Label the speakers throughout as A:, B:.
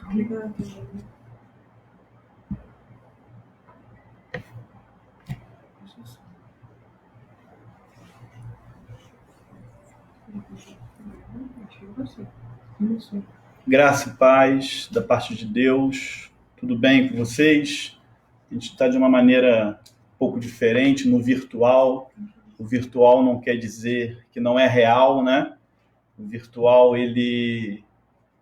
A: Obrigada.
B: Graça e paz da parte de Deus. Tudo bem com vocês? A gente está de uma maneira um pouco diferente no virtual. O virtual não quer dizer que não é real, né? O virtual, ele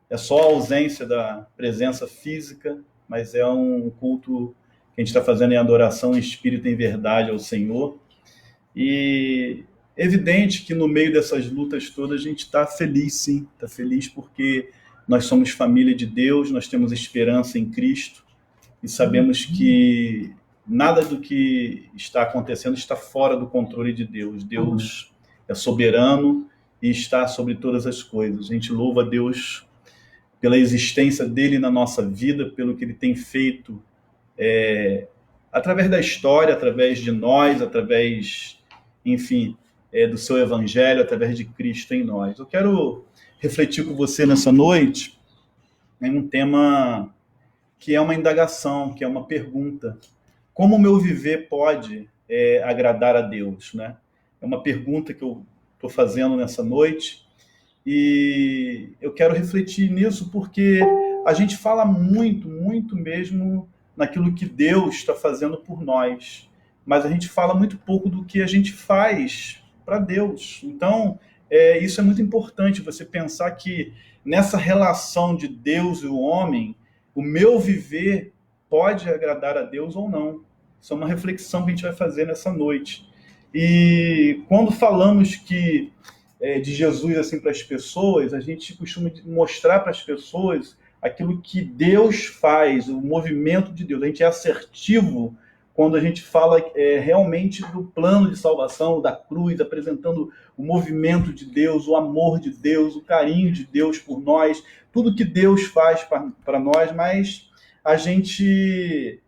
B: é só a ausência da presença física, mas é um culto que a gente está fazendo em adoração em espírito e em verdade ao Senhor. E é evidente que no meio dessas lutas todas a gente está feliz, sim. Está feliz porque nós somos família de Deus, nós temos esperança em Cristo e sabemos que nada do que está acontecendo está fora do controle de Deus. Deus é soberano e está sobre todas as coisas. A gente louva a Deus pela existência dele na nossa vida, pelo que ele tem feito através da história, através de nós, através, enfim, do seu evangelho, através de Cristo em nós. Eu quero refletir com você nessa noite em um tema que é uma indagação, que é uma pergunta. Como o meu viver pode agradar a Deus, né? É uma pergunta que eu estou fazendo nessa noite e eu quero refletir nisso porque a gente fala muito, muito mesmo naquilo que Deus está fazendo por nós, mas a gente fala muito pouco do que a gente faz para Deus. Então, isso é muito importante, você pensar que nessa relação de Deus e o homem, o meu viver pode agradar a Deus ou não. Isso é uma reflexão que a gente vai fazer nessa noite. E quando falamos de Jesus assim para as pessoas, a gente costuma mostrar para as pessoas aquilo que Deus faz, o movimento de Deus. A gente é assertivo quando a gente fala realmente do plano de salvação, da cruz, apresentando o movimento de Deus, o amor de Deus, o carinho de Deus por nós, tudo que Deus faz para nós, mas a gente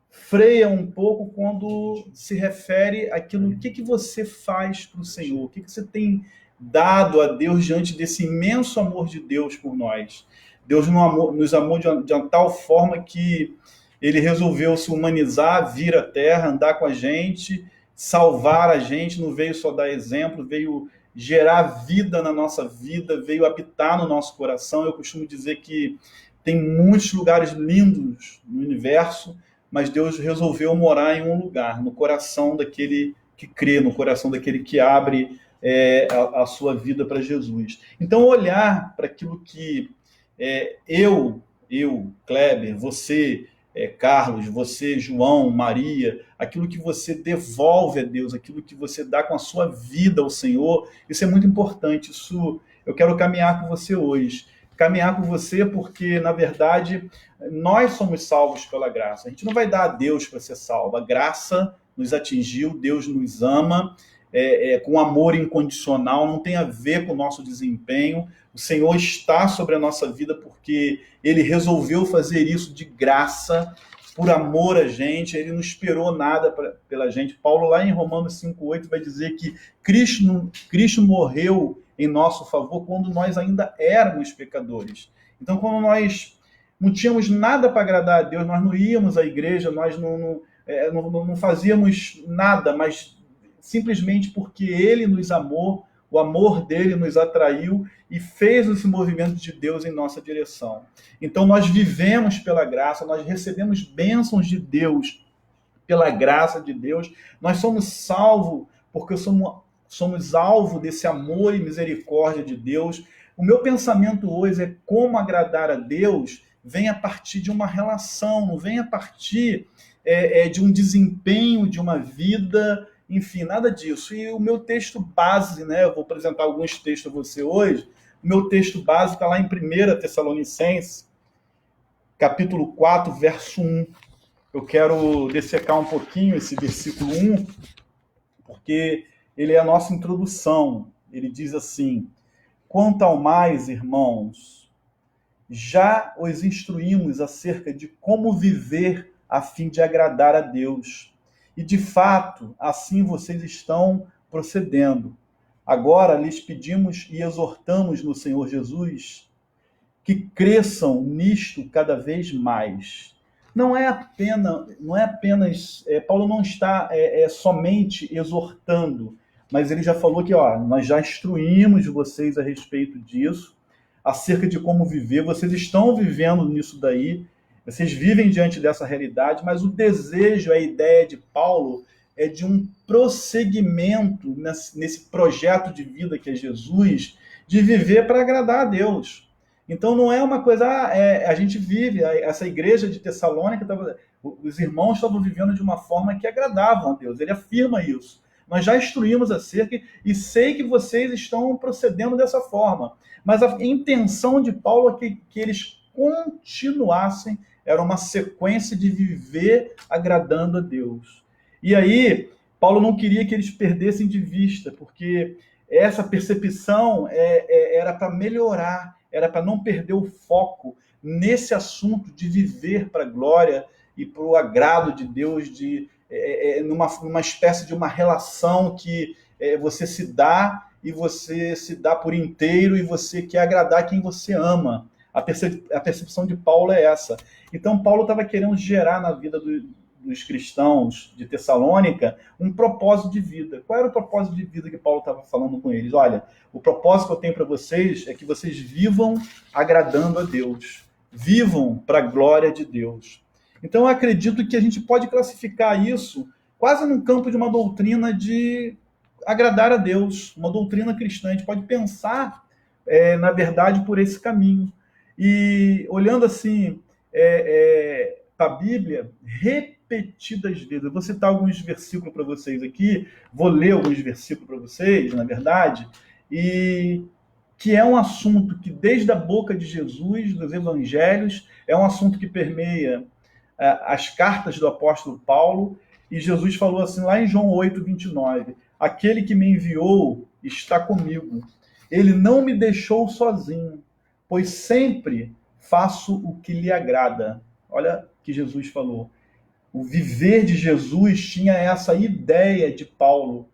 B: freia um pouco quando se refere àquilo, o que você faz para o Senhor, o que você tem dado a Deus diante desse imenso amor de Deus por nós. Deus nos amou de uma tal forma que ele resolveu se humanizar, vir à Terra, andar com a gente, salvar a gente, não veio só dar exemplo, veio gerar vida na nossa vida, veio habitar no nosso coração. Eu costumo dizer que tem muitos lugares lindos no universo, mas Deus resolveu morar em um lugar, no coração daquele que crê, no coração daquele que abre a sua vida para Jesus. Então, olhar para aquilo que eu, Kleber, você, Carlos, você, João, Maria, aquilo que você devolve a Deus, aquilo que você dá com a sua vida ao Senhor, isso é muito importante. Isso eu quero caminhar com você hoje. Caminhar com você porque, na verdade, nós somos salvos pela graça. A gente não vai dar a Deus para ser salvo. A graça nos atingiu, Deus nos ama, com amor incondicional, não tem a ver com o nosso desempenho. O Senhor está sobre a nossa vida porque Ele resolveu fazer isso de graça, por amor a gente. Ele não esperou nada pela gente. Paulo, lá em Romanos 5,8, vai dizer que Cristo morreu em nosso favor quando nós ainda éramos pecadores. Então, quando nós não tínhamos nada para agradar a Deus, nós não íamos à igreja, nós não fazíamos nada, mas simplesmente porque Ele nos amou, o amor dele nos atraiu e fez esse movimento de Deus em nossa direção. Então nós vivemos pela graça, nós recebemos bênçãos de Deus pela graça de Deus, nós somos salvos porque somos alvo desse amor e misericórdia de Deus. O meu pensamento hoje é como agradar a Deus vem a partir de uma relação, não vem a partir de um desempenho, de uma vida, enfim, nada disso. E o meu texto base, né, eu vou apresentar alguns textos a você hoje, o meu texto base está lá em 1 Tessalonicenses, capítulo 4, verso 1. Eu quero dessecar um pouquinho esse versículo 1, porque ele é a nossa introdução. Ele diz assim: quanto ao mais, irmãos, já os instruímos acerca de como viver a fim de agradar a Deus. E, de fato, assim vocês estão procedendo. Agora lhes pedimos e exortamos no Senhor Jesus que cresçam nisto cada vez mais. Não é apenas Paulo não está somente exortando, mas ele já falou que nós já instruímos vocês a respeito disso, acerca de como viver, vocês estão vivendo nisso daí, vocês vivem diante dessa realidade, mas o desejo, a ideia de Paulo é de um prosseguimento nesse projeto de vida que é Jesus, de viver para agradar a Deus. Então não é uma coisa, a gente vive, essa igreja de Tessalônica, os irmãos estavam vivendo de uma forma que agradavam a Deus, ele afirma isso. Nós já instruímos acerca e sei que vocês estão procedendo dessa forma. Mas a intenção de Paulo é que eles continuassem, era uma sequência de viver agradando a Deus. E aí, Paulo não queria que eles perdessem de vista, porque essa percepção era para melhorar, era para não perder o foco nesse assunto de viver para a glória e para o agrado de Deus, numa espécie de uma relação que você se dá e você se dá por inteiro e você quer agradar quem você ama. A percepção de Paulo é essa. Então, Paulo estava querendo gerar na vida dos cristãos de Tessalônica um propósito de vida. Qual era o propósito de vida que Paulo estava falando com eles? Olha, o propósito que eu tenho para vocês é que vocês vivam agradando a Deus. Vivam para a glória de Deus. Então, eu acredito que a gente pode classificar isso quase no campo de uma doutrina de agradar a Deus, uma doutrina cristã. A gente pode pensar, na verdade, por esse caminho. E olhando assim para a Bíblia, repetidas vezes, eu vou citar alguns versículos para vocês aqui, vou ler alguns versículos para vocês, na verdade, e que é um assunto que desde a boca de Jesus, dos evangelhos, é um assunto que permeia as cartas do apóstolo Paulo, e Jesus falou assim lá em João 8:29, aquele que me enviou está comigo, ele não me deixou sozinho, pois sempre faço o que lhe agrada. Olha o que Jesus falou. O viver de Jesus tinha essa ideia de Paulo,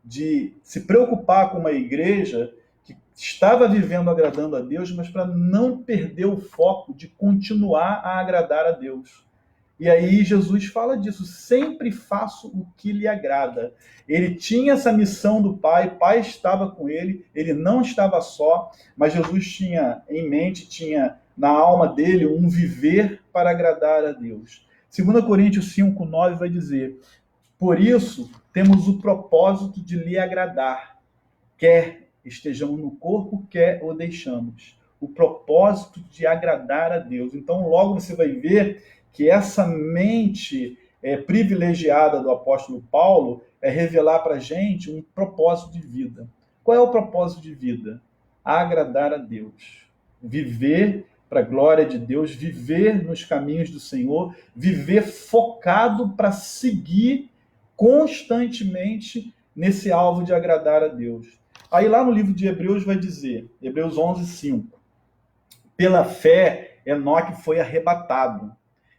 B: de se preocupar com uma igreja que estava vivendo agradando a Deus, mas para não perder o foco de continuar a agradar a Deus. E aí Jesus fala disso, sempre faço o que lhe agrada. Ele tinha essa missão do Pai, o Pai estava com ele, ele não estava só, mas Jesus tinha em mente, tinha na alma dele um viver para agradar a Deus. 2 Coríntios 5:9 vai dizer, por isso temos o propósito de lhe agradar, quer estejamos no corpo, quer o deixamos. O propósito de agradar a Deus. Então logo você vai ver que essa mente privilegiada do apóstolo Paulo é revelar para a gente um propósito de vida. Qual é o propósito de vida? Agradar a Deus. Viver para a glória de Deus, viver nos caminhos do Senhor, viver focado para seguir constantemente nesse alvo de agradar a Deus. Aí lá no livro de Hebreus vai dizer, Hebreus 11:5, pela fé Enoque foi arrebatado,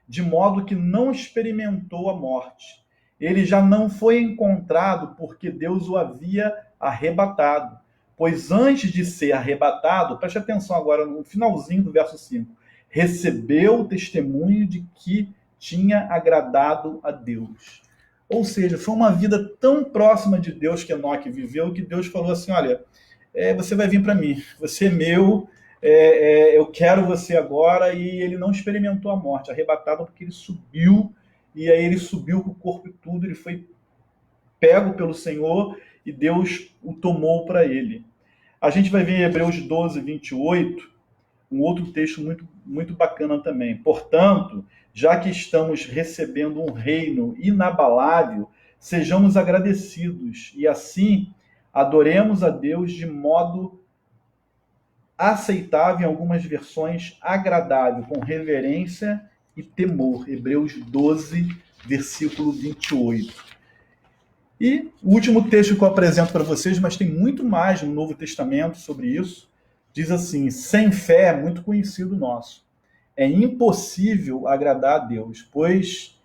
B: de modo que não experimentou a morte. Ele já não foi encontrado porque Deus o havia arrebatado. Pois antes de ser arrebatado, preste atenção agora no finalzinho do verso 5, recebeu o testemunho de que tinha agradado a Deus. Ou seja, foi uma vida tão próxima de Deus que Enoque viveu, que Deus falou assim, olha, você vai vir para mim, você é meu, eu quero você agora, e ele não experimentou a morte, arrebatado porque ele subiu, e aí ele subiu com o corpo e tudo, ele foi pego pelo Senhor, e Deus o tomou para ele. A gente vai ver em Hebreus 12:28, um outro texto muito, muito bacana também. Portanto, já que estamos recebendo um reino inabalável, sejamos agradecidos, e assim adoremos a Deus de modo aceitável, em algumas versões, agradável, com reverência e temor. Hebreus 12, versículo 28. E o último texto que eu apresento para vocês, mas tem muito mais no Novo Testamento sobre isso, diz assim, sem fé é muito conhecido nosso. É impossível agradar a Deus, pois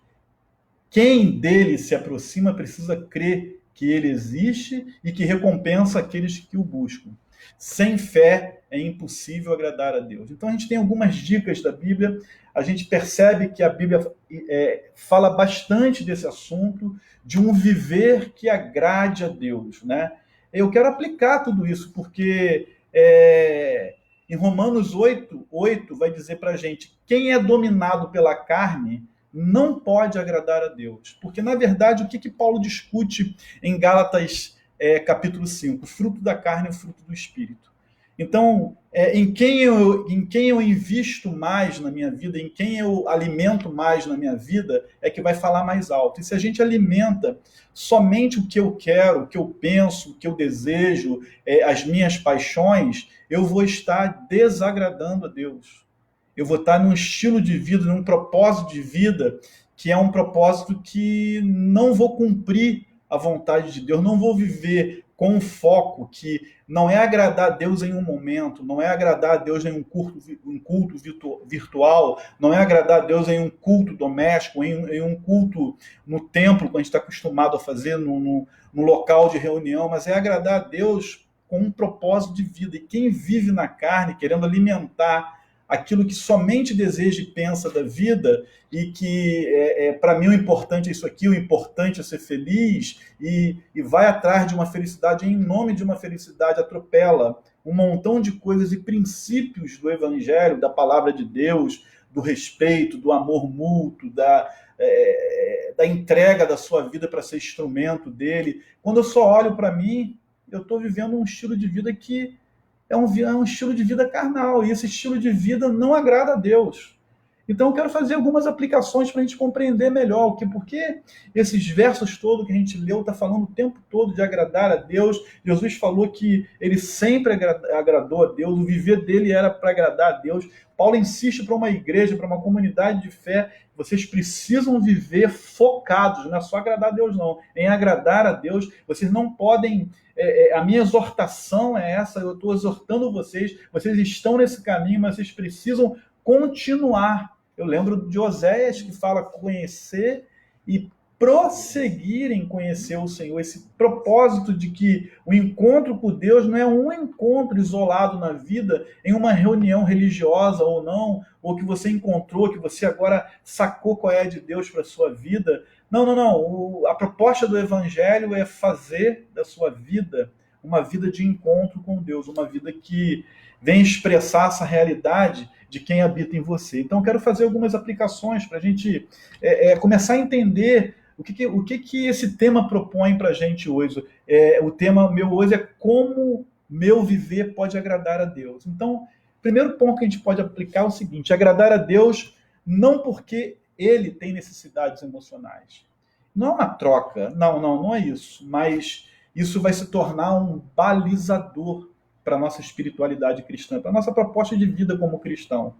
B: quem dele se aproxima precisa crer que ele existe e que recompensa aqueles que o buscam. Sem fé é impossível agradar a Deus. Então a gente tem algumas dicas da Bíblia, a gente percebe que a Bíblia fala bastante desse assunto, de um viver que agrade a Deus, né? Eu quero aplicar tudo isso, porque em Romanos 8 vai dizer para a gente, quem é dominado pela carne não pode agradar a Deus. Porque, na verdade, o que Paulo discute em Gálatas capítulo 5? O fruto da carne e o fruto do Espírito. Então, em quem eu invisto mais na minha vida, em quem eu alimento mais na minha vida, é que vai falar mais alto. E se a gente alimenta somente o que eu quero, o que eu penso, o que eu desejo, as minhas paixões, eu vou estar desagradando a Deus. Eu vou estar num estilo de vida, num propósito de vida, que é um propósito que não vou cumprir a vontade de Deus, não vou viver com um foco que não é agradar a Deus em um momento, não é agradar a Deus em um culto virtual, não é agradar a Deus em um culto doméstico, em um culto no templo, que a gente está acostumado a fazer, no local de reunião, mas é agradar a Deus com um propósito de vida. E quem vive na carne, querendo alimentar aquilo que somente deseja e pensa da vida, e que para mim o importante é isso aqui, o importante é ser feliz, e vai atrás de uma felicidade, em nome de uma felicidade, atropela um montão de coisas e princípios do Evangelho, da palavra de Deus, do respeito, do amor mútuo, da entrega da sua vida para ser instrumento dele. Quando eu só olho para mim, eu estou vivendo um estilo de vida que é um estilo de vida carnal, e esse estilo de vida não agrada a Deus. Então eu quero fazer algumas aplicações para a gente compreender melhor porque esses versos todos que a gente leu está falando o tempo todo de agradar a Deus. Jesus falou que ele sempre agradou a Deus, o viver dele era para agradar a Deus. Paulo insiste para uma igreja, para uma comunidade de fé, vocês precisam viver focados, não é só agradar a Deus não, em agradar a Deus. Vocês não podem... a minha exortação é essa, eu estou exortando vocês estão nesse caminho, mas vocês precisam continuar. Eu lembro de Oséias, que fala conhecer e prosseguir em conhecer o Senhor, esse propósito de que o encontro com Deus não é um encontro isolado na vida, em uma reunião religiosa ou não, ou que você encontrou, que você agora sacou qual é de Deus para a sua vida. Não. A proposta do Evangelho é fazer da sua vida uma vida de encontro com Deus, uma vida que vem expressar essa realidade de quem habita em você. Então, eu quero fazer algumas aplicações para a gente começar a entender o que esse tema propõe para a gente hoje. O tema meu hoje é como meu viver pode agradar a Deus. Então, o primeiro ponto que a gente pode aplicar é o seguinte: agradar a Deus não porque ele tem necessidades emocionais. Não é uma troca, não é isso, mas isso vai se tornar um balizador para a nossa espiritualidade cristã, para a nossa proposta de vida como cristão.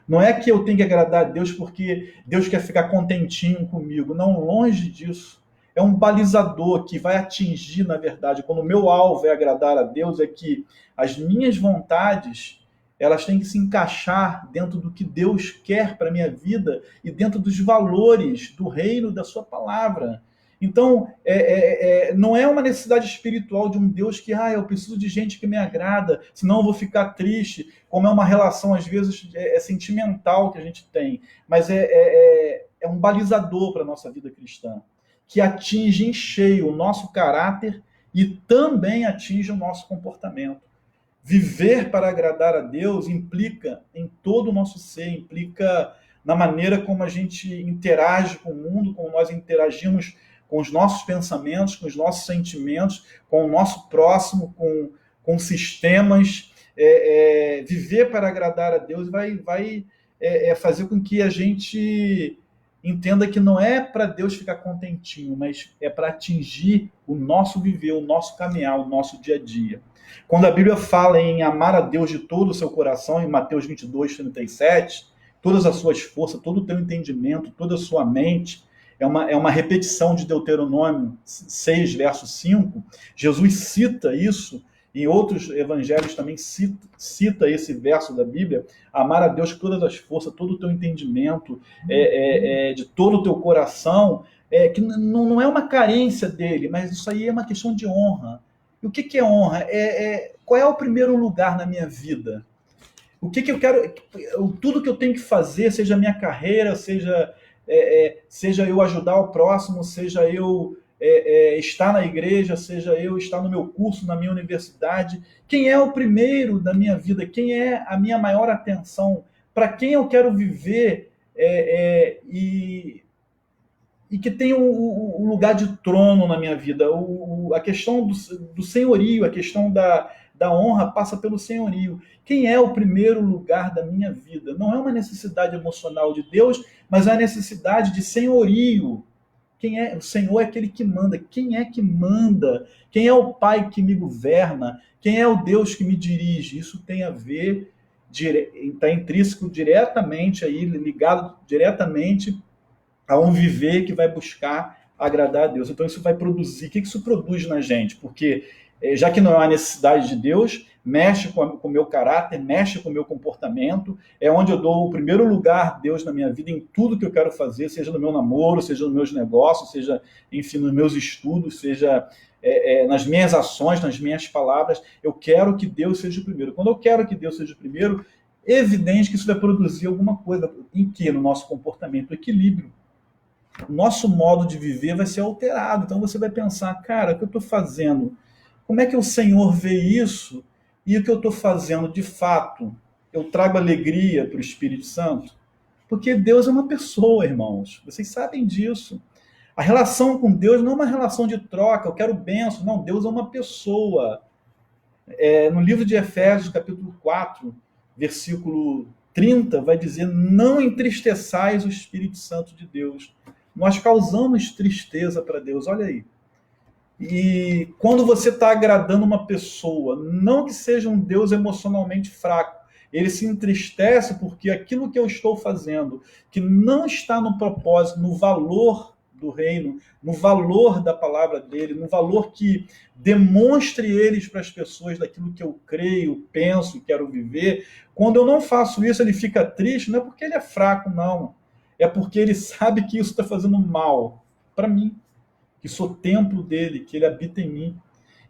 B: Não é que eu tenho que agradar a Deus porque Deus quer ficar contentinho comigo. Não, longe disso. É um balizador que vai atingir, na verdade, quando o meu alvo é agradar a Deus, é que as minhas vontades, elas têm que se encaixar dentro do que Deus quer para a minha vida e dentro dos valores do reino da sua palavra. Então, não é uma necessidade espiritual de um Deus que, eu preciso de gente que me agrada, senão eu vou ficar triste, como é uma relação, às vezes, sentimental que a gente tem. Mas é um balizador para a nossa vida cristã, que atinge em cheio o nosso caráter e também atinge o nosso comportamento. Viver para agradar a Deus implica em todo o nosso ser, implica na maneira como a gente interage com o mundo, como nós interagimos com os nossos pensamentos, com os nossos sentimentos, com o nosso próximo, com sistemas. Viver para agradar a Deus vai fazer com que a gente entenda que não é para Deus ficar contentinho, mas é para atingir o nosso viver, o nosso caminhar, o nosso dia a dia. Quando a Bíblia fala em amar a Deus de todo o seu coração, em Mateus 22:37, todas as suas forças, todo o teu entendimento, toda a sua mente, é uma repetição de Deuteronômio 6, verso 5. Jesus cita isso, em outros evangelhos também cita esse verso da Bíblia: amar a Deus com todas as forças, todo o teu entendimento, de todo o teu coração, que não é uma carência dele, mas isso aí é uma questão de honra. E o que é honra? qual é o primeiro lugar na minha vida? O que eu quero, tudo que eu tenho que fazer, seja a minha carreira, seja eu ajudar o próximo, seja eu estar na igreja, seja eu estar no meu curso, na minha universidade. Quem é o primeiro da minha vida? Quem é a minha maior atenção? Para quem eu quero viver e que tem o lugar de trono na minha vida? A questão do senhorio, a questão da honra passa pelo senhorio. Quem é o primeiro lugar da minha vida? Não é uma necessidade emocional de Deus, mas é a necessidade de senhorio. Quem é? O Senhor é aquele que manda. Quem é que manda? Quem é o Pai que me governa? Quem é o Deus que me dirige? Isso tem a ver, está intrínseco diretamente aí, ligado diretamente a um viver que vai buscar agradar a Deus. Então isso vai produzir. O que isso produz na gente? Porque já que não há necessidade de Deus, mexe com o meu caráter, mexe com o meu comportamento, é onde eu dou o primeiro lugar a Deus na minha vida, em tudo que eu quero fazer, seja no meu namoro, seja nos meus negócios, seja, enfim, nos meus estudos, seja nas minhas ações, nas minhas palavras. Eu quero que Deus seja o primeiro. Quando eu quero que Deus seja o primeiro, é evidente que isso vai produzir alguma coisa. Em que? No nosso comportamento, equilíbrio. O nosso modo de viver vai ser alterado. Então você vai pensar, cara, o que eu estou fazendo? Como é que o Senhor vê isso? E o que eu estou fazendo de fato? Eu trago alegria para o Espírito Santo? Porque Deus é uma pessoa, irmãos. Vocês sabem disso. A relação com Deus não é uma relação de troca, eu quero bênção. Não, Deus é uma pessoa. No livro de Efésios, capítulo 4, versículo 30, vai dizer: não entristeçais o Espírito Santo de Deus. Nós causamos tristeza para Deus, olha aí. E quando você está agradando uma pessoa, não que seja um Deus emocionalmente fraco, ele se entristece porque aquilo que eu estou fazendo, que não está no propósito, no valor do reino, no valor da palavra dele, no valor que demonstre eles para as pessoas daquilo que eu creio, penso, quero viver. Quando eu não faço isso, ele fica triste, não é porque ele é fraco, não. É porque ele sabe que isso está fazendo mal para mim, que sou templo dele, que ele habita em mim.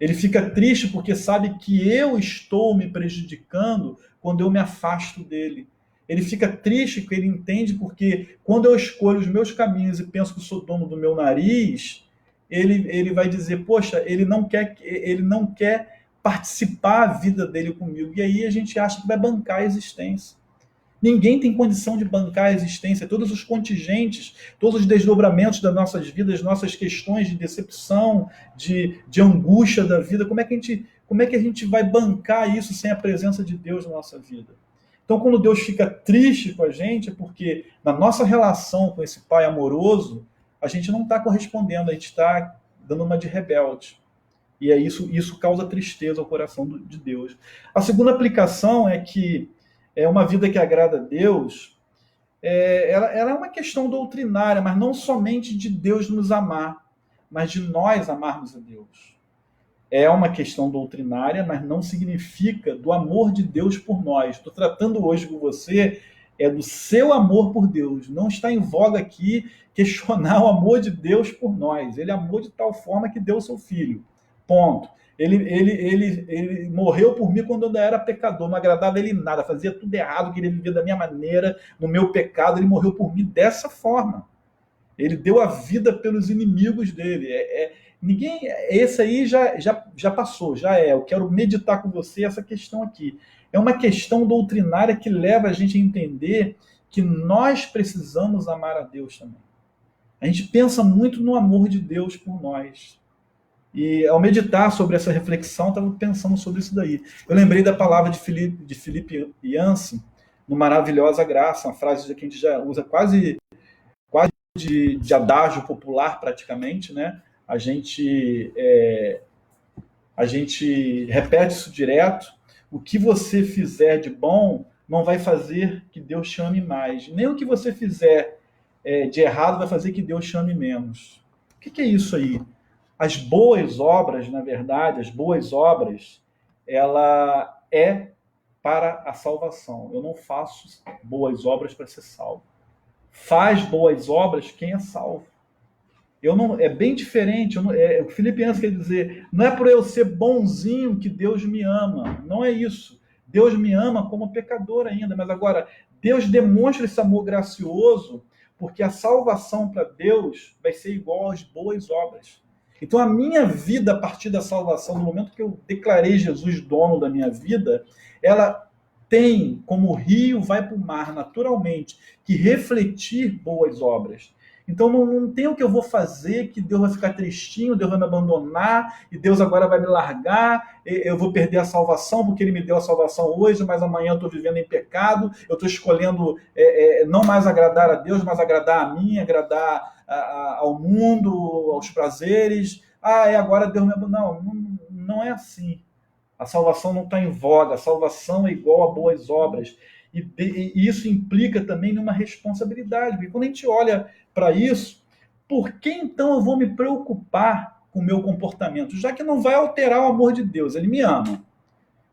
B: Ele fica triste porque sabe que eu estou me prejudicando quando eu me afasto dele. Ele fica triste porque ele entende porque quando eu escolho os meus caminhos e penso que sou dono do meu nariz, ele vai dizer, poxa, ele não quer participar a vida dele comigo. E aí a gente acha que vai bancar a existência. Ninguém tem condição de bancar a existência, todos os contingentes, todos os desdobramentos das nossas vidas, nossas questões de decepção, de angústia da vida. Como é que a gente vai bancar isso sem a presença de Deus na nossa vida? Então, quando Deus fica triste com a gente, é porque na nossa relação com esse Pai amoroso, a gente não está correspondendo, a gente está dando uma de rebelde. E isso causa tristeza ao coração de Deus. A segunda aplicação é que uma vida que agrada a Deus, ela é uma questão doutrinária, mas não somente de Deus nos amar, mas de nós amarmos a Deus. É uma questão doutrinária, mas não significa do amor de Deus por nós. Estou tratando hoje com você do seu amor por Deus. Não está em voga aqui questionar o amor de Deus por nós. Ele amou de tal forma que deu seu filho. Ponto. Ele morreu por mim quando eu ainda era pecador, não agradava ele em nada, fazia tudo errado, queria viver da minha maneira, no meu pecado. Ele morreu por mim dessa forma. Ele deu a vida pelos inimigos dele. Esse aí já passou, já é. Eu quero meditar com você essa questão aqui. É uma questão doutrinária que leva a gente a entender que nós precisamos amar a Deus também. A gente pensa muito no amor de Deus por nós. E ao meditar sobre essa reflexão, estava pensando sobre isso daí. Eu lembrei da palavra de Felipe Yancey, no Maravilhosa Graça, uma frase que a gente já usa quase de adágio popular, praticamente, né? A gente repete isso direto. O que você fizer de bom não vai fazer que Deus te ame mais. Nem o que você fizer de errado vai fazer que Deus te ame menos. O que é isso aí? As boas obras, na verdade, ela é para a salvação. Eu não faço boas obras para ser salvo. Faz boas obras quem é salvo. Eu não, é bem diferente. O Filipenses quer dizer, não é por eu ser bonzinho que Deus me ama. Não é isso. Deus me ama como pecador ainda. Mas agora, Deus demonstra esse amor gracioso porque a salvação para Deus vai ser igual às boas obras. Então, a minha vida, a partir da salvação, no momento que eu declarei Jesus dono da minha vida, ela tem, como o rio vai para o mar naturalmente, que refletir boas obras. Então não tem o que eu vou fazer que Deus vai ficar tristinho, Deus vai me abandonar, e Deus agora vai me largar, eu vou perder a salvação, porque Ele me deu a salvação hoje, mas amanhã eu estou vivendo em pecado, eu estou escolhendo não mais agradar a Deus, mas agradar a mim, agradar ao mundo, aos prazeres. Agora Deus me abandonou. Não é assim. A salvação não está em voga, a salvação é igual a boas obras. E isso implica também numa responsabilidade, porque quando a gente olha para isso, por que então eu vou me preocupar com o meu comportamento? Já que não vai alterar o amor de Deus, Ele me ama.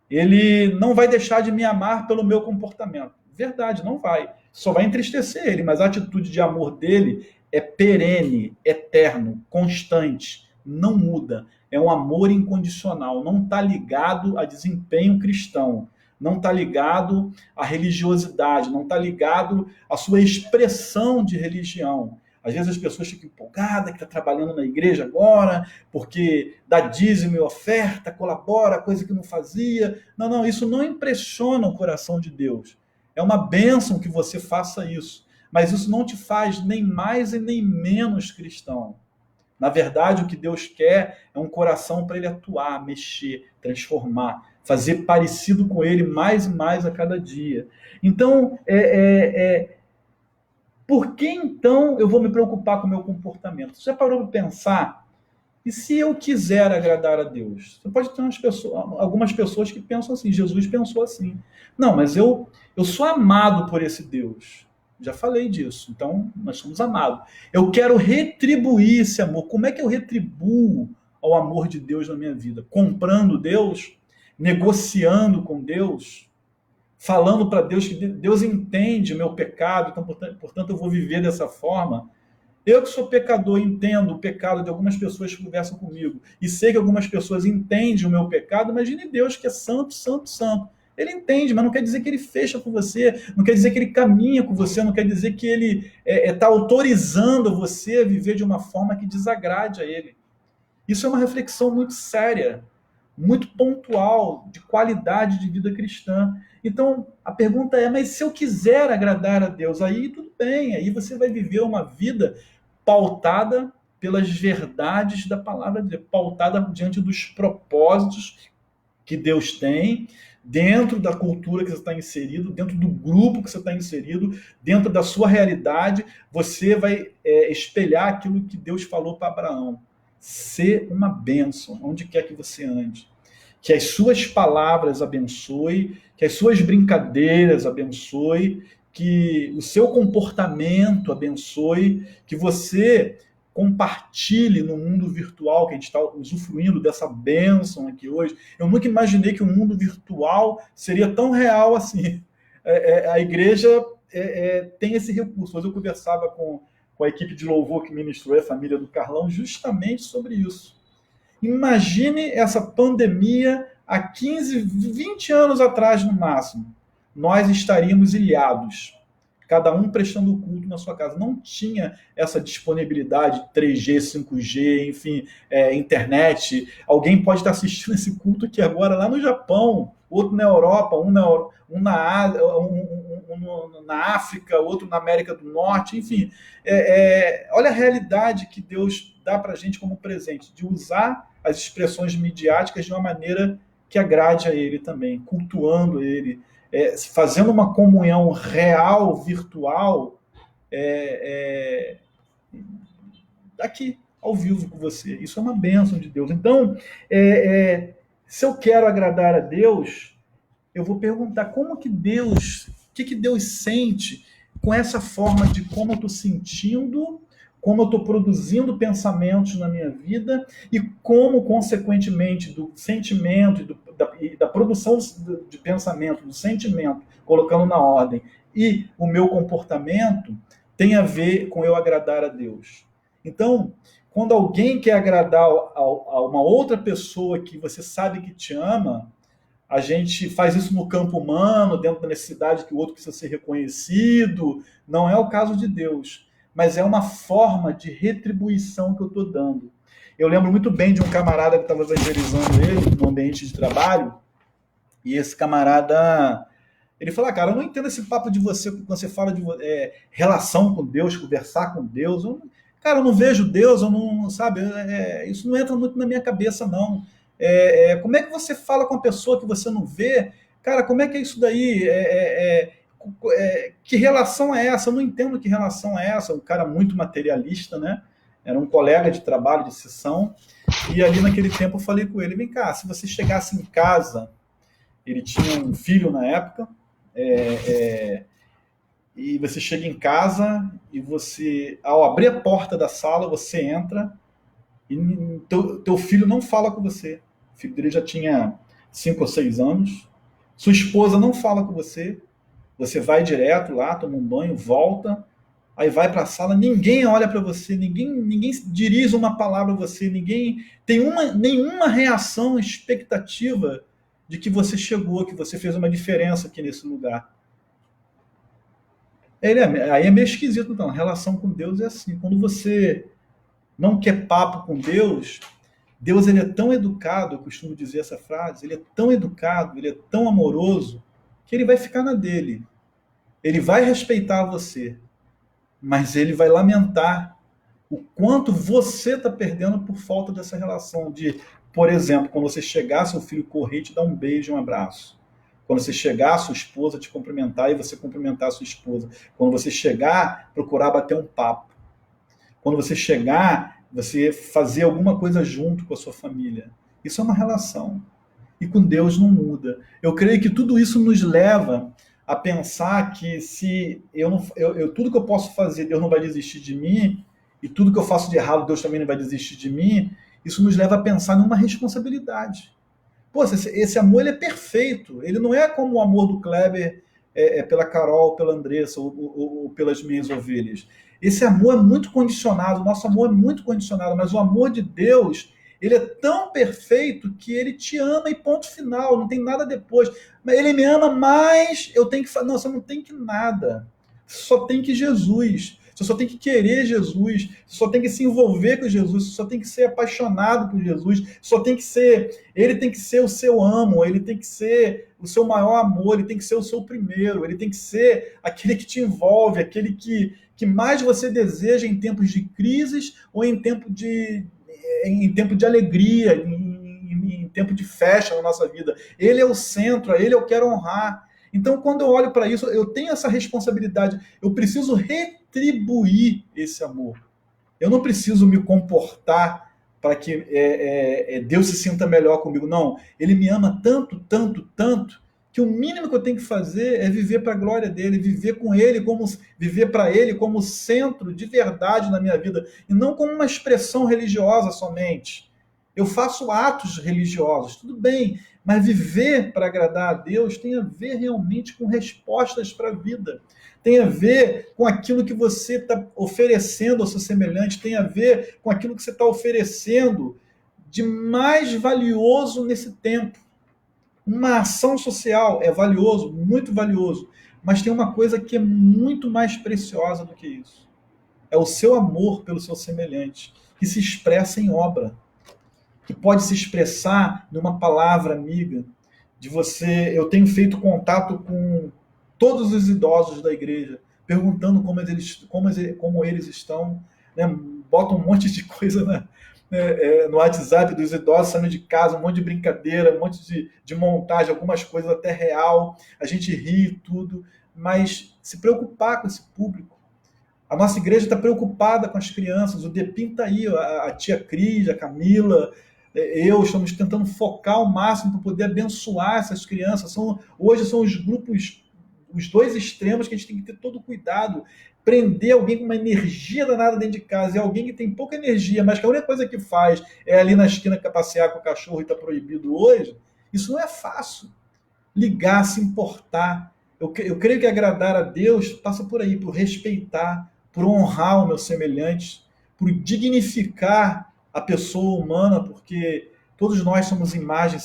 B: Ele não vai deixar de me amar pelo meu comportamento. Verdade, não vai. Só vai entristecer Ele, mas a atitude de amor dele é perene, eterno, constante, não muda. É um amor incondicional, não está ligado a desempenho cristão, não está ligado à religiosidade, não está ligado à sua expressão de religião. Às vezes as pessoas ficam empolgadas que está trabalhando na igreja agora, porque dá dízimo e oferta, colabora, coisa que não fazia. Não, isso não impressiona o coração de Deus. É uma bênção que você faça isso, mas isso não te faz nem mais e nem menos cristão. Na verdade, o que Deus quer é um coração para Ele atuar, mexer, transformar, fazer parecido com Ele mais e mais a cada dia. Então, por que então eu vou me preocupar com o meu comportamento? Você já parou para pensar? E se eu quiser agradar a Deus? Você pode ter algumas pessoas que pensam assim, Jesus pensou assim. Não, mas eu sou amado por esse Deus. Já falei disso. Então, nós somos amados. Eu quero retribuir esse amor. Como é que eu retribuo ao amor de Deus na minha vida? Comprando Deus? Negociando com Deus? Falando para Deus que Deus entende o meu pecado, então, portanto, eu vou viver dessa forma? Eu que sou pecador, entendo o pecado de algumas pessoas que conversam comigo e sei que algumas pessoas entendem o meu pecado. Imagine Deus que é santo, santo, santo. Ele entende, mas não quer dizer que ele fecha com você, não quer dizer que ele caminha com você, não quer dizer que ele está autorizando você a viver de uma forma que desagrade a ele. Isso é uma reflexão muito séria, muito pontual, de qualidade de vida cristã. Então, a pergunta é, mas se eu quiser agradar a Deus, aí tudo bem, aí você vai viver uma vida pautada pelas verdades da palavra de Deus, pautada diante dos propósitos que Deus tem, dentro da cultura que você está inserido, dentro do grupo que você está inserido, dentro da sua realidade, você vai espelhar aquilo que Deus falou para Abraão. Ser uma bênção, onde quer que você ande. Que as suas palavras abençoe, que as suas brincadeiras abençoe, que o seu comportamento abençoe, que você compartilhe no mundo virtual, que a gente está usufruindo dessa bênção aqui hoje. Eu nunca imaginei que o mundo virtual seria tão real assim. A igreja tem esse recurso. Hoje eu conversava com a equipe de louvor que ministrou a família do Carlão justamente sobre isso. Imagine essa pandemia há 15, 20 anos atrás no máximo. Nós estaríamos ilhados, cada um prestando culto na sua casa. Não tinha essa disponibilidade de 3G, 5G, enfim, internet. Alguém pode estar assistindo esse culto aqui agora lá no Japão, outro na Europa, um na África, outro na América do Norte, enfim. Olha a realidade que Deus dá para a gente como presente, de usar as expressões midiáticas de uma maneira que agrade a Ele também, cultuando Ele, fazendo uma comunhão real, virtual, aqui, ao vivo com você. Isso é uma bênção de Deus. Então, se eu quero agradar a Deus, eu vou perguntar como que Deus, o que Deus sente com essa forma de como eu estou sentindo, como eu estou produzindo pensamentos na minha vida e como, consequentemente, do sentimento, da produção de pensamento, do sentimento, colocando na ordem, e o meu comportamento tem a ver com eu agradar a Deus. Então, quando alguém quer agradar a uma outra pessoa que você sabe que te ama, a gente faz isso no campo humano, dentro da necessidade que o outro precisa ser reconhecido. Não é o caso de Deus, mas é uma forma de retribuição que eu estou dando. Eu lembro muito bem de um camarada que estava evangelizando ele no ambiente de trabalho, e esse camarada, ele falou, cara, eu não entendo esse papo de você, quando você fala de relação com Deus, conversar com Deus. Cara, eu não vejo Deus, eu não, sabe, isso não entra muito na minha cabeça, não. Como é que você fala com uma pessoa que você não vê? Cara, como é que é isso daí? Que relação é essa? Eu não entendo que relação é essa. Um cara muito materialista, né? Era um colega de trabalho, de sessão, e ali naquele tempo eu falei com ele, vem cá, se você chegasse em casa, ele tinha um filho na época, e você chega em casa e você, ao abrir a porta da sala, você entra e teu filho não fala com você. O filho dele já tinha 5 ou 6 anos. Sua esposa não fala com você. Você vai direto lá, toma um banho, volta, aí vai para a sala, ninguém olha para você, ninguém dirige uma palavra a você, ninguém tem nenhuma reação, expectativa de que você chegou, que você fez uma diferença aqui nesse lugar. Aí é meio esquisito, então. A relação com Deus é assim. Quando você não quer papo com Deus, Deus ele é tão educado, eu costumo dizer essa frase, ele é tão educado, ele é tão amoroso, que ele vai ficar na dele. Ele vai respeitar você, mas ele vai lamentar o quanto você está perdendo por falta dessa relação de, por exemplo, quando você chegar, seu filho correr e te dar um beijo, um abraço. Quando você chegar, sua esposa te cumprimentar e você cumprimentar a sua esposa. Quando você chegar, procurar bater um papo. Quando você chegar, você fazer alguma coisa junto com a sua família. Isso é uma relação. E com Deus não muda. Eu creio que tudo isso nos leva a pensar que se eu não, tudo que eu posso fazer, Deus não vai desistir de mim, e tudo que eu faço de errado, Deus também não vai desistir de mim. Isso nos leva a pensar numa responsabilidade. Pô, esse amor ele é perfeito. Ele não é como o amor do Kleber pela Carol, pela Andressa ou pelas minhas ovelhas. Esse amor é muito condicionado, o nosso amor é muito condicionado, mas o amor de Deus, ele é tão perfeito que ele te ama e ponto final, não tem nada depois. Mas ele me ama, mas eu tenho que falar. Não, você não tem que nada. Você só tem que Jesus. Você só tem que querer Jesus, você só tem que se envolver com Jesus, você só tem que ser apaixonado por Jesus, só tem que ser, ele tem que ser o seu amo, ele tem que ser o seu maior amor, ele tem que ser o seu primeiro, ele tem que ser aquele que te envolve, aquele que mais você deseja em tempos de crises ou em tempo de alegria, em tempo de festa na nossa vida. Ele é o centro, a ele eu quero honrar. Então, quando eu olho para isso, eu tenho essa responsabilidade, eu preciso retribuir esse amor. Eu não preciso me comportar para que Deus se sinta melhor comigo. Não, ele me ama tanto, tanto, tanto, que o mínimo que eu tenho que fazer é viver para a glória dele, viver para ele como centro de verdade na minha vida, e não como uma expressão religiosa somente. Eu faço atos religiosos, tudo bem, mas viver para agradar a Deus tem a ver realmente com respostas para a vida. Tem a ver com aquilo que você está oferecendo ao seu semelhante, tem a ver com aquilo que você está oferecendo de mais valioso nesse tempo. Uma ação social é valioso, muito valioso, mas tem uma coisa que é muito mais preciosa do que isso. É o seu amor pelo seu semelhante, que se expressa em obra, que pode se expressar numa palavra amiga, de você. Eu tenho feito contato com todos os idosos da igreja, perguntando como eles estão, né? Botam um monte de coisa no WhatsApp dos idosos saindo de casa, um monte de brincadeira, um monte de montagem, algumas coisas até real, a gente ri tudo, mas se preocupar com esse público. A nossa igreja está preocupada com as crianças, o Depim está aí, a tia Cris, a Camila, eu estamos tentando focar ao máximo para poder abençoar essas crianças. Hoje são os grupos, os dois extremos que a gente tem que ter todo cuidado. Prender alguém com uma energia danada dentro de casa e alguém que tem pouca energia, mas que a única coisa que faz é ali na esquina passear com o cachorro e está proibido hoje, isso não é fácil. Ligar, se importar. Eu creio que agradar a Deus passa por aí, por respeitar, por honrar o meu semelhante, por dignificar a pessoa humana, porque todos nós somos imagem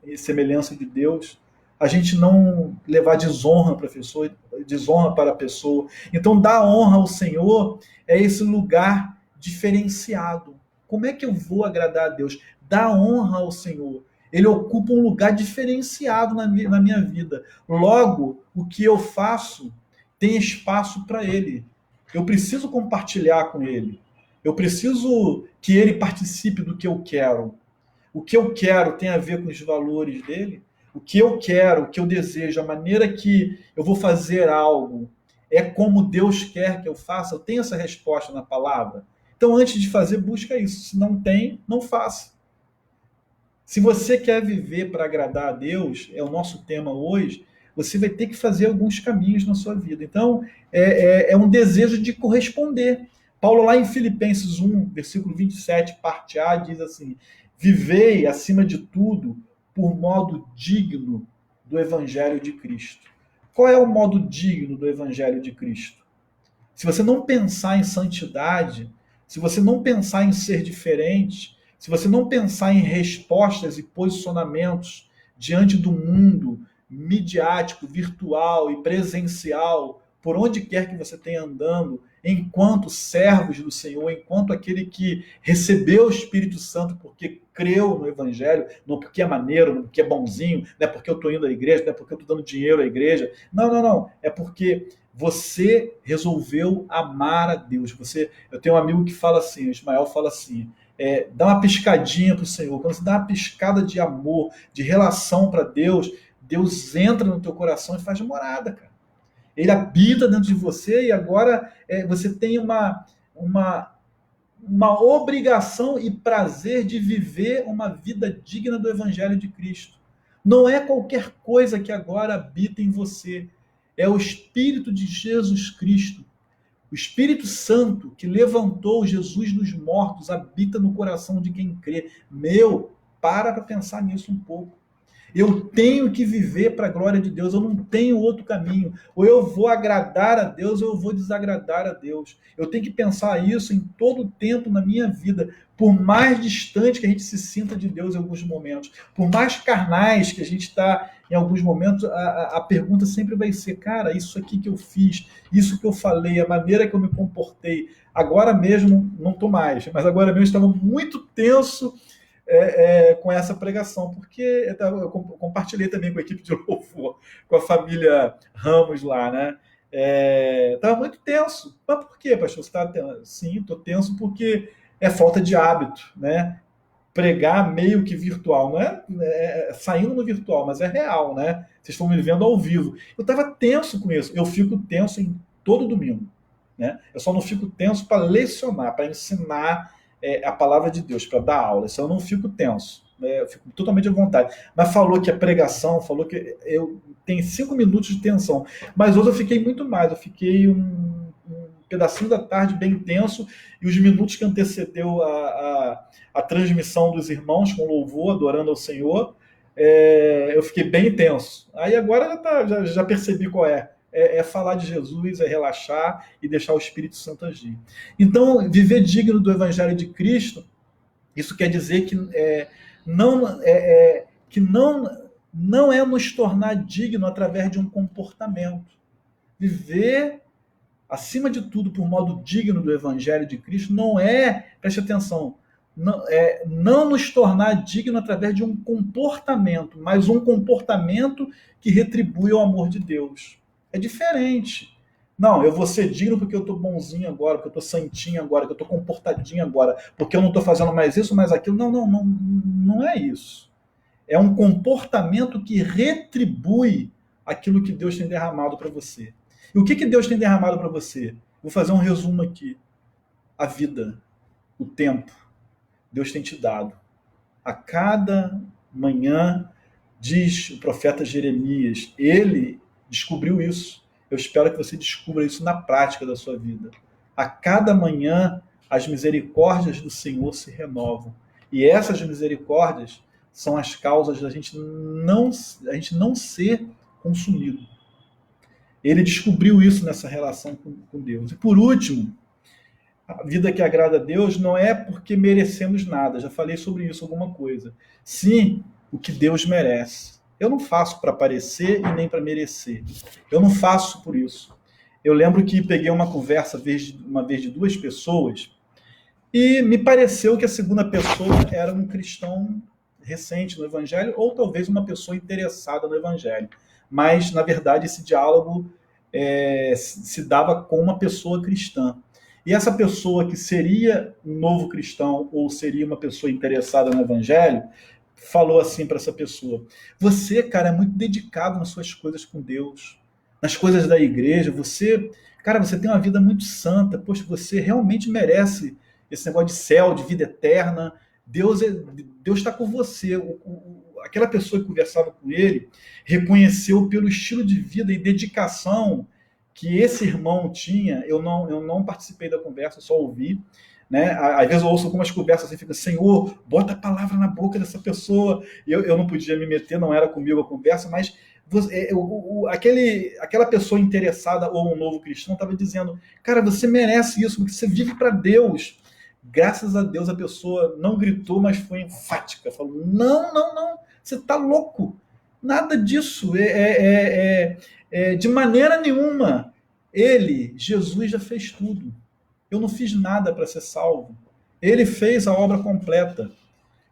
B: e semelhança de Deus. A gente não levar desonra para a pessoa, desonra para a pessoa. Então, dar honra ao Senhor é esse lugar diferenciado. Como é que eu vou agradar a Deus? Dar honra ao Senhor. Ele ocupa um lugar diferenciado na minha vida. Logo, o que eu faço tem espaço para Ele. Eu preciso compartilhar com Ele. Eu preciso que Ele participe do que eu quero. O que eu quero tem a ver com os valores dele. O que eu quero, o que eu desejo, a maneira que eu vou fazer algo é como Deus quer que eu faça. Eu tenho essa resposta na palavra. Então, antes de fazer, busca isso. Se não tem, não faça. Se você quer viver para agradar a Deus, é o nosso tema hoje, você vai ter que fazer alguns caminhos na sua vida. Então, é um desejo de corresponder. Paulo, lá em Filipenses 1, versículo 27, parte A, diz assim: vivei, acima de tudo, por modo digno do Evangelho de Cristo. Qual é o modo digno do Evangelho de Cristo? Se você não pensar em santidade, se você não pensar em ser diferente, se você não pensar em respostas e posicionamentos diante do mundo midiático, virtual e presencial, por onde quer que você tenha andando, enquanto servos do Senhor, enquanto aquele que recebeu o Espírito Santo porque creu no Evangelho, não porque é maneiro, não porque é bonzinho, não é porque eu estou indo à igreja, não é porque eu estou dando dinheiro à igreja. Não, não, não. É porque você resolveu amar a Deus. Eu tenho um amigo que fala assim, o Ismael fala assim, dá uma piscadinha para o Senhor. Quando você dá uma piscada de amor, de relação para Deus, Deus entra no teu coração e faz morada, cara. Ele habita dentro de você e agora você tem uma obrigação e prazer de viver uma vida digna do Evangelho de Cristo. Não é qualquer coisa que agora habita em você. É o Espírito de Jesus Cristo. O Espírito Santo que levantou Jesus dos mortos habita no coração de quem crê. Para pensar nisso um pouco. Eu tenho que viver para a glória de Deus, eu não tenho outro caminho. Ou eu vou agradar a Deus, ou eu vou desagradar a Deus. Eu tenho que pensar isso em todo o tempo na minha vida, por mais distante que a gente se sinta de Deus em alguns momentos, por mais carnais que a gente está em alguns momentos, a pergunta sempre vai ser, cara, isso aqui que eu fiz, isso que eu falei, a maneira que eu me comportei, agora mesmo não estou mais, mas agora mesmo estava muito tenso com essa pregação, porque eu compartilhei também com a equipe de louvor, com a família Ramos lá, né? Estava muito tenso. Mas por quê, pastor? Você está tenso? Sim, estou tenso porque é falta de hábito, né? Pregar meio que virtual, não saindo no virtual, mas é real, né? Vocês estão me vendo ao vivo. Eu estava tenso com isso. Eu fico tenso em todo domingo, né? Eu só não fico tenso para lecionar, para ensinar a palavra de Deus, para dar aula. Isso eu não fico tenso, né? Eu fico totalmente à vontade. Mas falou que a pregação, falou que eu tenho 5 minutos de tensão. Mas hoje eu fiquei muito mais. Eu fiquei um pedacinho da tarde bem tenso e os minutos que antecedeu a transmissão dos irmãos com louvor, adorando ao Senhor, eu fiquei bem tenso. Aí agora já percebi qual é. É falar de Jesus, é relaxar e deixar o Espírito Santo agir. Então, viver digno do Evangelho de Cristo, isso quer dizer que não é nos tornar digno através de um comportamento. Viver, acima de tudo, por modo digno do Evangelho de Cristo, não é, preste atenção, não nos tornar digno através de um comportamento, mas um comportamento que retribui o amor de Deus. É diferente. Não, eu vou ser digno porque eu estou bonzinho agora, porque eu estou santinho agora, porque eu estou comportadinho agora, porque eu não estou fazendo mais isso, mais aquilo. Não é isso. É um comportamento que retribui aquilo que Deus tem derramado para você. E o que Deus tem derramado para você? Vou fazer um resumo aqui. A vida, o tempo, Deus tem te dado. A cada manhã, diz o profeta Jeremias, ele descobriu isso. Eu espero que você descubra isso na prática da sua vida. A cada manhã, as misericórdias do Senhor se renovam. E essas misericórdias são as causas da gente não ser consumido. Ele descobriu isso nessa relação com Deus. E por último, A vida que agrada a Deus não é porque merecemos nada. Já falei sobre isso alguma coisa. Sim, o que Deus merece. Eu não faço para parecer e nem para merecer. Eu não faço por isso. Eu lembro que peguei uma conversa uma vez de duas pessoas e me pareceu que a segunda pessoa era um cristão recente no Evangelho ou talvez uma pessoa interessada no Evangelho. Mas, na verdade, esse diálogo se dava com uma pessoa cristã. E essa pessoa que seria um novo cristão ou seria uma pessoa interessada no Evangelho, falou assim para essa pessoa: você, cara, é muito dedicado nas suas coisas com Deus, nas coisas da igreja. Você, cara, você tem uma vida muito santa. Poxa, você realmente merece esse negócio de céu, de vida eterna. Deus está com você. Aquela pessoa que conversava com ele reconheceu pelo estilo de vida e dedicação que esse irmão tinha. Eu não participei da conversa, só ouvi. Né? Às vezes eu ouço algumas conversas assim, fica: Senhor, bota a palavra na boca dessa pessoa. Eu não podia me meter, não era comigo a conversa, mas aquela pessoa interessada ou um novo cristão estava dizendo: cara, você merece isso, porque você vive para Deus. Graças a Deus a pessoa não gritou, mas foi enfática, falou: não, não, não, você está louco, nada disso, de maneira nenhuma. Jesus já fez tudo. Eu não fiz nada para ser salvo. Ele fez a obra completa.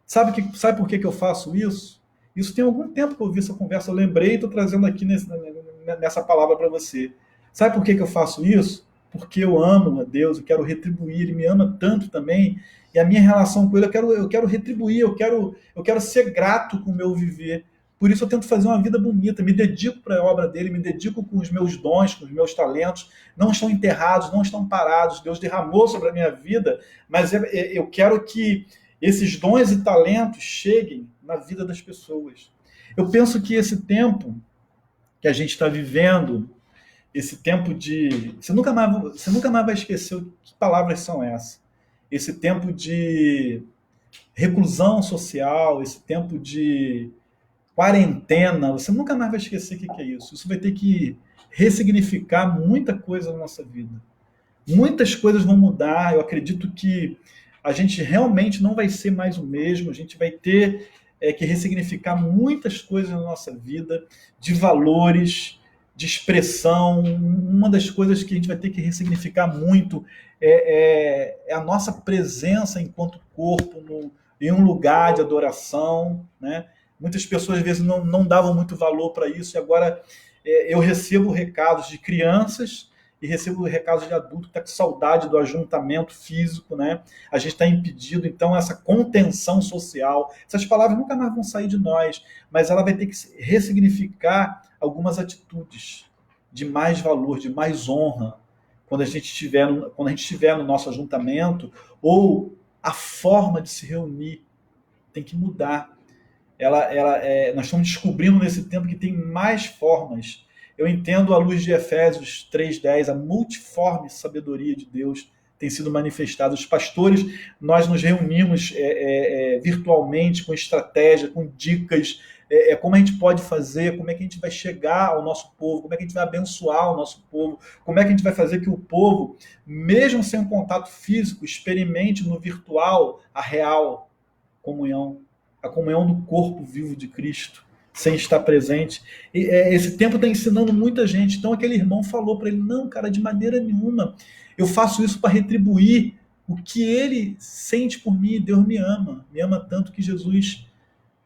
B: Sabe por que eu faço isso? Isso tem algum tempo que eu ouvi essa conversa, eu lembrei e estou trazendo aqui nessa palavra para você. Sabe por que eu faço isso? Porque eu amo a Deus, eu quero retribuir, Ele me ama tanto também, e a minha relação com Ele, eu quero retribuir, eu quero ser grato com o meu viver. Por isso eu tento fazer uma vida bonita, me dedico para a obra dele, me dedico com os meus dons, com os meus talentos, não estão enterrados, não estão parados, Deus derramou sobre a minha vida, mas eu quero que esses dons e talentos cheguem na vida das pessoas. Eu penso que esse tempo que a gente está vivendo, esse tempo de. Você nunca mais vai esquecer que palavras são essas. Esse tempo de reclusão social, esse tempo de quarentena, você nunca mais vai esquecer o que é isso. Isso vai ter que ressignificar muita coisa na nossa vida. Muitas coisas vão mudar. Eu acredito que a gente realmente não vai ser mais o mesmo. A gente vai ter que ressignificar muitas coisas na nossa vida, de valores, de expressão. Uma das coisas que a gente vai ter que ressignificar muito é a nossa presença enquanto corpo em um lugar de adoração, né? Muitas pessoas às vezes não davam muito valor para isso, e agora eu recebo recados de crianças e recebo recados de adulto que está com saudade do ajuntamento físico, né? A gente está impedido, então, essa contenção social. Essas palavras nunca mais vão sair de nós, mas ela vai ter que ressignificar algumas atitudes de mais valor, de mais honra, quando a gente estiver no nosso ajuntamento, ou a forma de se reunir tem que mudar. Nós estamos descobrindo nesse tempo que tem mais formas. Eu entendo, à luz de Efésios 3:10, a multiforme sabedoria de Deus tem sido manifestada. Os pastores, nós nos reunimos virtualmente, com estratégia, com dicas, como a gente pode fazer, como é que a gente vai chegar ao nosso povo, como é que a gente vai abençoar o nosso povo, como é que a gente vai fazer que o povo, mesmo sem um contato físico, experimente no virtual a real comunhão, a comunhão do corpo vivo de Cristo, sem estar presente. Esse tempo está ensinando muita gente. Então aquele irmão falou para ele: não, cara, de maneira nenhuma. Eu faço isso para retribuir o que ele sente por mim. Deus me ama tanto que Jesus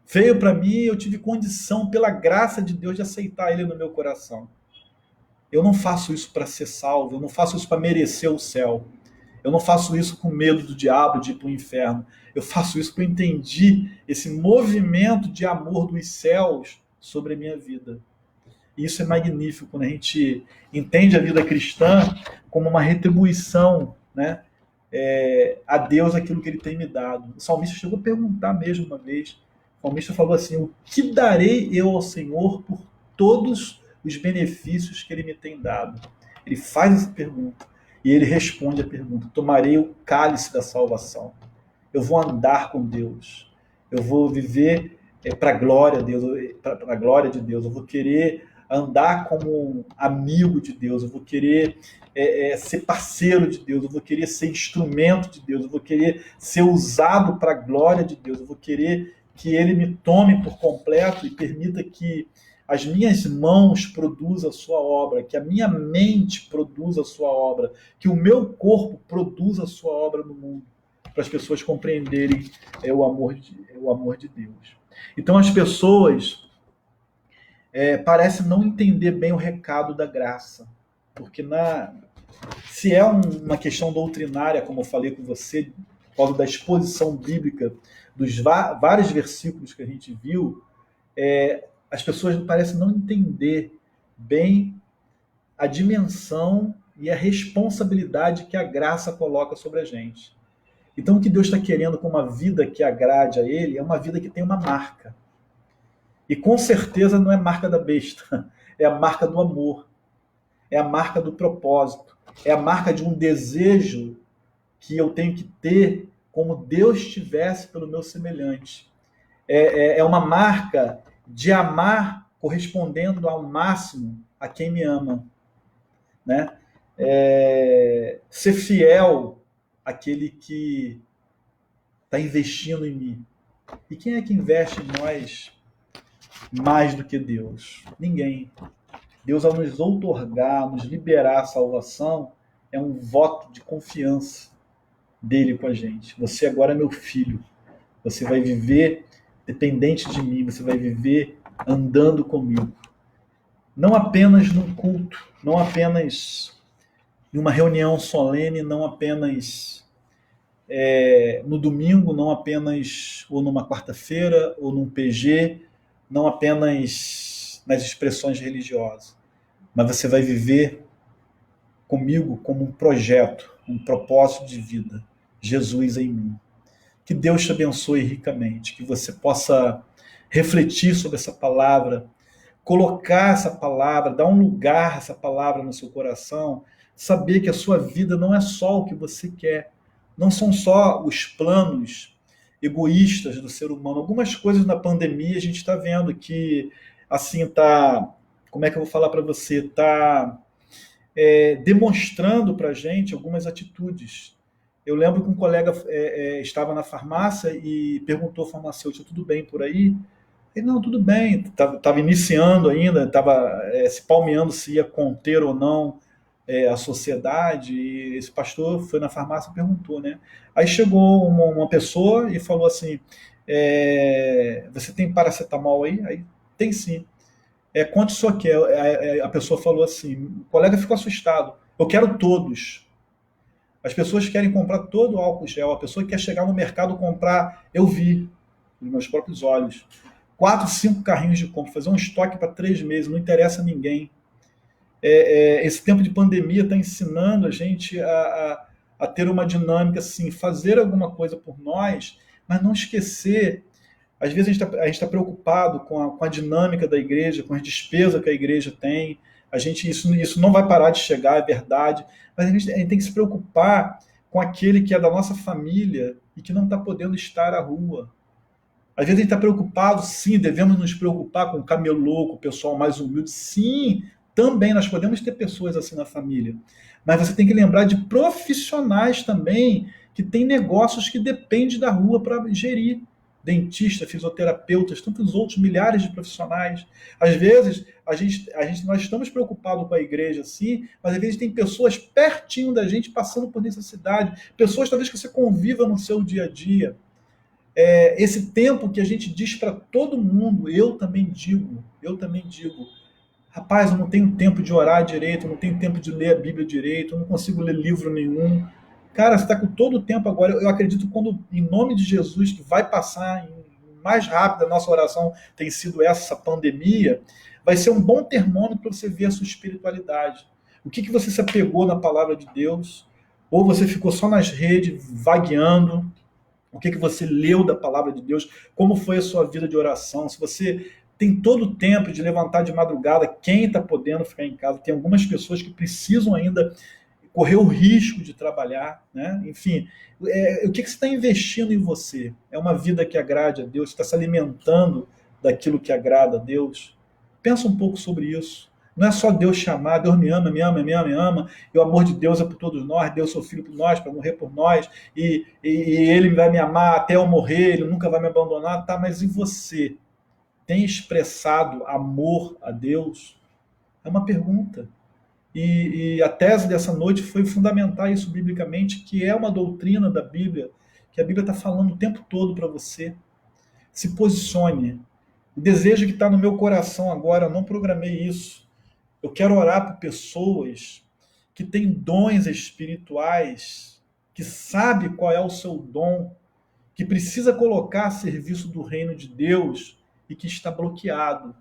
B: veio para mim e eu tive condição, pela graça de Deus, de aceitar ele no meu coração. Eu não faço isso para ser salvo, eu não faço isso para merecer o céu. Eu não faço isso com medo do diabo de ir para o inferno. Eu faço isso porque eu entendi esse movimento de amor dos céus sobre a minha vida. E isso é magnífico quando a gente entende a vida cristã como uma retribuição, né, a Deus aquilo que Ele tem me dado. O salmista chegou a perguntar mesmo uma vez. O salmista falou assim: o que darei eu ao Senhor por todos os benefícios que Ele me tem dado? Ele faz essa pergunta. E ele responde a pergunta: tomarei o cálice da salvação. Eu vou andar com Deus. Eu vou viver para a glória de Deus. Eu vou querer andar como amigo de Deus, eu vou querer ser parceiro de Deus, eu vou querer ser instrumento de Deus, eu vou querer ser usado para a glória de Deus, eu vou querer que Ele me tome por completo e permita que as minhas mãos produzam a sua obra, que a minha mente produza a sua obra, que o meu corpo produza a sua obra no mundo, para as pessoas compreenderem o amor de Deus. Então as pessoas parecem não entender bem o recado da graça, porque se é uma questão doutrinária, como eu falei com você, por causa da exposição bíblica dos vários versículos que a gente viu, as pessoas parecem não entender bem a dimensão e a responsabilidade que a graça coloca sobre a gente. Então, o que Deus está querendo com uma vida que agrade a Ele é uma vida que tem uma marca. E com certeza não é marca da besta, é a marca do amor, é a marca do propósito, é a marca de um desejo que eu tenho que ter como Deus tivesse pelo meu semelhante. É uma marca de amar correspondendo ao máximo a quem me ama, né? Ser fiel àquele que está investindo em mim. E quem é que investe em nós mais do que Deus? Ninguém. Deus, ao nos outorgar, nos liberar a salvação, é um voto de confiança dele com a gente. Você agora é meu filho. Você vai viver dependente de mim, você vai viver andando comigo. Não apenas num culto, não apenas em uma reunião solene, não apenas no domingo, não apenas ou numa quarta-feira, ou num PG, não apenas nas expressões religiosas, mas você vai viver comigo como um projeto, um propósito de vida, Jesus em mim. Que Deus te abençoe ricamente, que você possa refletir sobre essa palavra, colocar essa palavra, dar um lugar a essa palavra no seu coração, saber que a sua vida não é só o que você quer, não são só os planos egoístas do ser humano. Algumas coisas na pandemia a gente está vendo que, assim, como é que eu vou falar para você, está demonstrando para a gente algumas atitudes. Eu lembro que um colega estava na farmácia e perguntou ao farmacêutico, tudo bem por aí? Ele, não, tudo bem, estava iniciando ainda, estava se palmeando se ia conter ou não a sociedade, e esse pastor foi na farmácia e perguntou, né? Aí chegou uma pessoa e falou assim, você tem paracetamol aí? Aí, tem sim. Quanto o senhor quer? A pessoa falou assim, o colega ficou assustado, eu quero todos. As pessoas querem comprar todo o álcool gel, a pessoa quer chegar no mercado comprar, eu vi, com meus próprios olhos, 4, 5 carrinhos de compra, fazer um estoque para 3 meses, não interessa a ninguém. Esse tempo de pandemia está ensinando a gente a ter uma dinâmica assim, fazer alguma coisa por nós, mas não esquecer. Às vezes a gente tá preocupado com a dinâmica da igreja, com as despesas que a igreja tem. Isso não vai parar de chegar, é verdade, mas a gente tem que se preocupar com aquele que é da nossa família e que não está podendo estar à rua. Às vezes a gente está preocupado, sim, devemos nos preocupar com o camelô, com o pessoal mais humilde, sim, também nós podemos ter pessoas assim na família. Mas você tem que lembrar de profissionais também que têm negócios que dependem da rua para gerir. Dentistas, fisioterapeutas, tantos outros milhares de profissionais. Às vezes, nós estamos preocupados com a igreja, sim, mas às vezes tem pessoas pertinho da gente passando por necessidade, pessoas talvez que você conviva no seu dia a dia. Esse tempo que a gente diz para todo mundo, eu também digo, rapaz, eu não tenho tempo de orar direito, eu não tenho tempo de ler a Bíblia direito, eu não consigo ler livro nenhum. Cara, você está com todo o tempo agora. Eu acredito quando, em nome de Jesus, que vai passar mais rápido, a nossa oração tem sido essa pandemia, vai ser um bom termômetro para você ver a sua espiritualidade. O que você se apegou na palavra de Deus? Ou você ficou só nas redes, vagueando? O que você leu da palavra de Deus? Como foi a sua vida de oração? Se você tem todo o tempo de levantar de madrugada, quem está podendo ficar em casa? Tem algumas pessoas que precisam ainda correr o risco de trabalhar, né? Enfim, o que você está investindo em você? É uma vida que agrade a Deus? Está se alimentando daquilo que agrada a Deus? Pensa um pouco sobre isso. Não é só Deus chamar, Deus me ama, me ama, me ama, me ama, e o amor de Deus é por todos nós, Deus seu filho por nós, para morrer por nós, e ele vai me amar até eu morrer, ele nunca vai me abandonar, tá, mas e você? Tem expressado amor a Deus? É uma pergunta. E a tese dessa noite foi fundamentar isso biblicamente, que é uma doutrina da Bíblia, que a Bíblia está falando o tempo todo para você. Se posicione. O desejo que está no meu coração agora, eu não programei isso. Eu quero orar por pessoas que têm dons espirituais, que sabe qual é o seu dom, que precisa colocar a serviço do reino de Deus e que está bloqueado.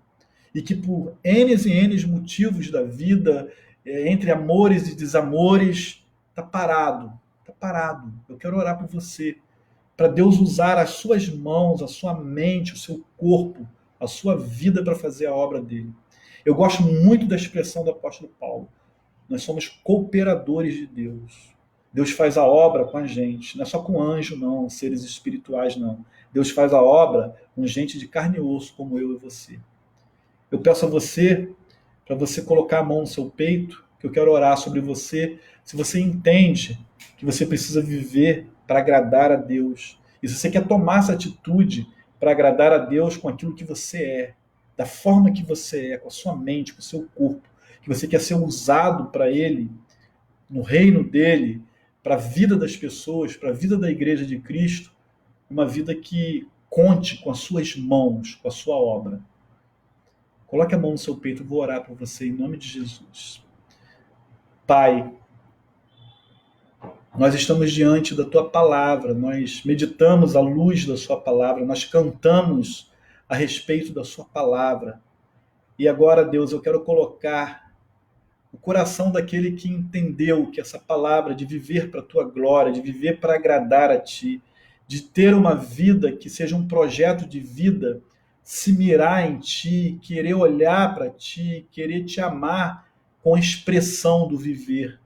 B: E que por N e N motivos da vida, entre amores e desamores, está parado. Está parado. Eu quero orar por você, para Deus usar as suas mãos, a sua mente, o seu corpo, a sua vida para fazer a obra dele. Eu gosto muito da expressão do apóstolo Paulo. Nós somos cooperadores de Deus. Deus faz a obra com a gente, não é só com anjo, não, seres espirituais, não. Deus faz a obra com gente de carne e osso, como eu e você. Eu peço a você, para você colocar a mão no seu peito, que eu quero orar sobre você. Se você entende que você precisa viver para agradar a Deus, e se você quer tomar essa atitude para agradar a Deus com aquilo que você é, da forma que você é, com a sua mente, com o seu corpo, que você quer ser usado para Ele, no reino dele, para a vida das pessoas, para a vida da igreja de Cristo, uma vida que conte com as suas mãos, com a sua obra. Coloque a mão no seu peito, eu vou orar por você em nome de Jesus. Pai, nós estamos diante da tua palavra, nós meditamos à luz da sua palavra, nós cantamos a respeito da sua palavra. E agora, Deus, eu quero colocar o coração daquele que entendeu que essa palavra de viver para a tua glória, de viver para agradar a ti, de ter uma vida que seja um projeto de vida, se mirar em ti, querer olhar para ti, querer te amar com a expressão do viver.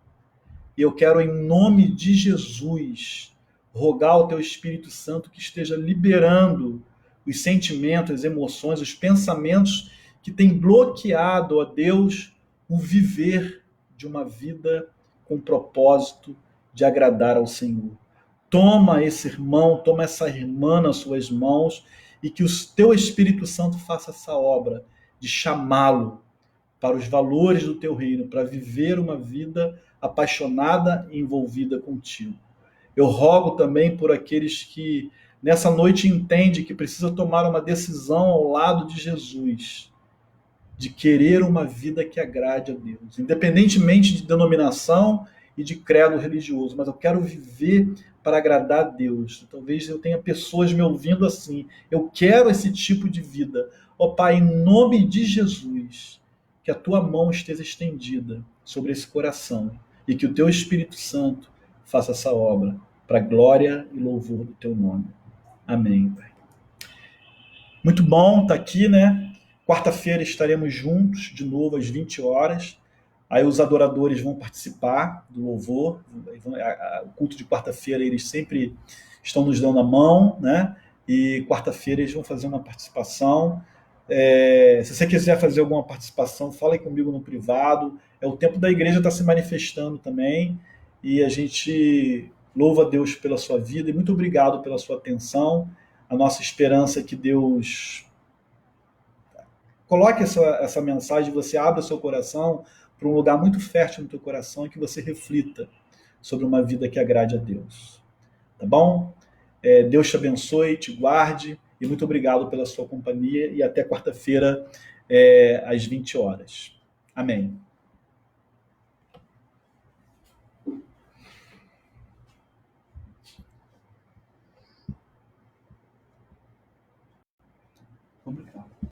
B: E eu quero, em nome de Jesus, rogar ao teu Espírito Santo que esteja liberando os sentimentos, as emoções, os pensamentos que têm bloqueado, ó Deus, o viver de uma vida com propósito de agradar ao Senhor. Toma esse irmão, toma essa irmã nas suas mãos e que o teu Espírito Santo faça essa obra de chamá-lo para os valores do teu reino, para viver uma vida apaixonada e envolvida contigo. Eu rogo também por aqueles que nessa noite entendem que precisa tomar uma decisão ao lado de Jesus, de querer uma vida que agrade a Deus, independentemente de denominação e de credo religioso, mas eu quero viver para agradar a Deus. Talvez eu tenha pessoas me ouvindo assim, eu quero esse tipo de vida. Ó Pai, em nome de Jesus, que a tua mão esteja estendida sobre esse coração e que o teu Espírito Santo faça essa obra para a glória e louvor do teu nome. Amém, Pai. Muito bom estar aqui, né? Quarta-feira estaremos juntos de novo às 20 horas. Aí os adoradores vão participar do louvor. O culto de quarta-feira eles sempre estão nos dando a mão, né? E quarta-feira eles vão fazer uma participação. Se você quiser fazer alguma participação, fala aí comigo no privado. É o tempo da igreja estar se manifestando também. E a gente louva a Deus pela sua vida e muito obrigado pela sua atenção. A nossa esperança é que Deus coloque essa mensagem, você abra o seu coração para um lugar muito fértil no teu coração e que você reflita sobre uma vida que agrade a Deus. Tá bom? Deus te abençoe, te guarde e muito obrigado pela sua companhia e até quarta-feira às 20 horas. Amém. Obrigado.